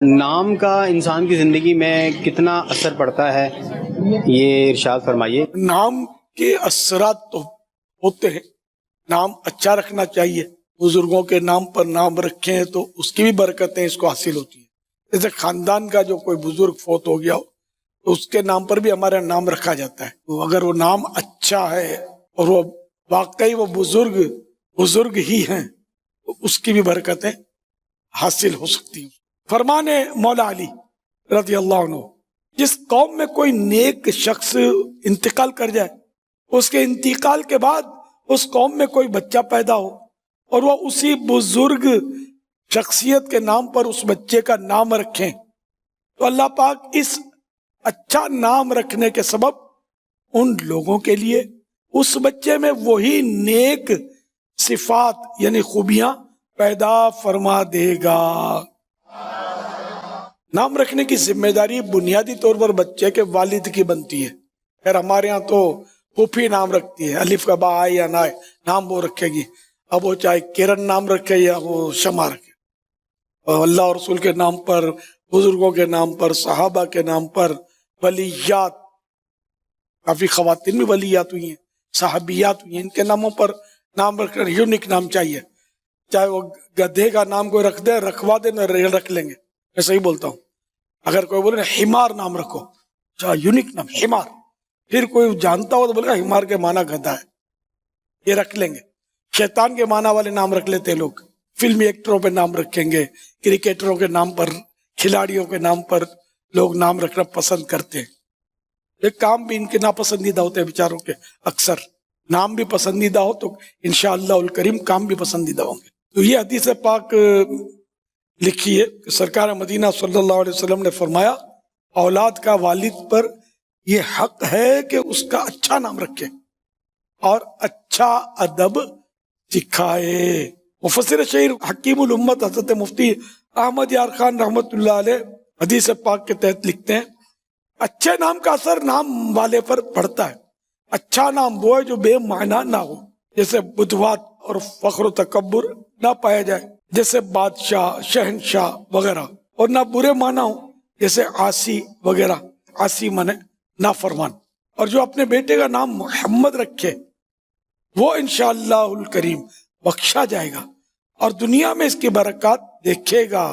نام کا انسان کی زندگی میں کتنا اثر پڑتا ہے، یہ ارشاد فرمائیے۔ نام کے اثرات تو ہوتے ہیں۔ نام اچھا رکھنا چاہیے، بزرگوں کے نام پر نام رکھیں تو اس کی بھی برکتیں اس کو حاصل ہوتی ہیں۔ جیسے خاندان کا جو کوئی بزرگ فوت ہو گیا ہو تو اس کے نام پر بھی ہمارا نام رکھا جاتا ہے، تو اگر وہ نام اچھا ہے اور وہ واقعی وہ بزرگ ہی ہیں تو اس کی بھی برکتیں حاصل ہو سکتی ہیں۔ فرمان مولا علی رضی اللہ عنہ، جس قوم میں کوئی نیک شخص انتقال کر جائے، اس کے انتقال کے بعد اس قوم میں کوئی بچہ پیدا ہو اور وہ اسی بزرگ شخصیت کے نام پر اس بچے کا نام رکھیں تو اللہ پاک اس اچھا نام رکھنے کے سبب ان لوگوں کے لیے اس بچے میں وہی نیک صفات یعنی خوبیاں پیدا فرما دے گا۔ نام رکھنے کی ذمہ داری بنیادی طور پر بچے کے والد کی بنتی ہے۔ خیر ہمارے ہاں تو پھوپھی نام رکھتی ہے، الف کا با آئے یا نہ آئے نام وہ رکھے گی، اب وہ چاہے کرن نام رکھے یا وہ شمع رکھے۔ اور اللہ اور رسول کے نام پر، بزرگوں کے نام پر، صحابہ کے نام پر، ولیات، کافی خواتین بھی ولیات ہوئی ہیں، صحابیات ہوئی ہیں، ان کے ناموں پر نام رکھنا یونیک نام چاہیے۔ چاہے وہ گدھے کا نام کوئی رکھ دے، رکھوا دے نہ رکھ لیں گے، میں صحیح بولتا ہوں۔ اگر کوئی بولے حمار نام رکھو، چاہے یونیک نام حمار، پھر کوئی جانتا ہو تو بولے گا حمار کے معنی گدھا ہے، یہ رکھ لیں گے۔ شیطان کے معنی والے نام رکھ لیتے لوگ، فلمی ایکٹروں پہ نام رکھیں گے، کرکٹروں کے نام پر، کھلاڑیوں کے نام پر لوگ نام رکھنا پسند کرتے ہیں۔ ایک کام بھی ان کے ناپسندیدہ ہوتے ہیں بیچاروں کے، اکثر نام بھی پسندیدہ ہو تو انشاءاللہ الکریم کام بھی پسندیدہ ہوں گے۔ تو یہ حدیث پاک لکھی ہے کہ سرکار مدینہ صلی اللہ علیہ وسلم نے فرمایا اولاد کا والد پر یہ حق ہے کہ اس کا اچھا نام رکھے اور اچھا ادب سکھائے۔ مفسر شہیر حکیم الامت حضرت مفتی احمد یار خان رحمۃ اللہ علیہ حدیث پاک کے تحت لکھتے ہیں اچھے نام کا اثر نام والے پر پڑتا ہے۔ اچھا نام وہ ہے جو بے معنی نہ ہو، جیسے بدوات اور فخر و تکبر نہ پایا جائے، جیسے بادشاہ، شہنشاہ وغیرہ، اور نہ برے معنی ہو جیسے عاصی وغیرہ، عاصی مانے نافرمان۔ اور جو اپنے بیٹے کا نام محمد رکھے وہ انشاءاللہ الکریم بخشا جائے گا اور دنیا میں اس کی برکات دیکھے گا۔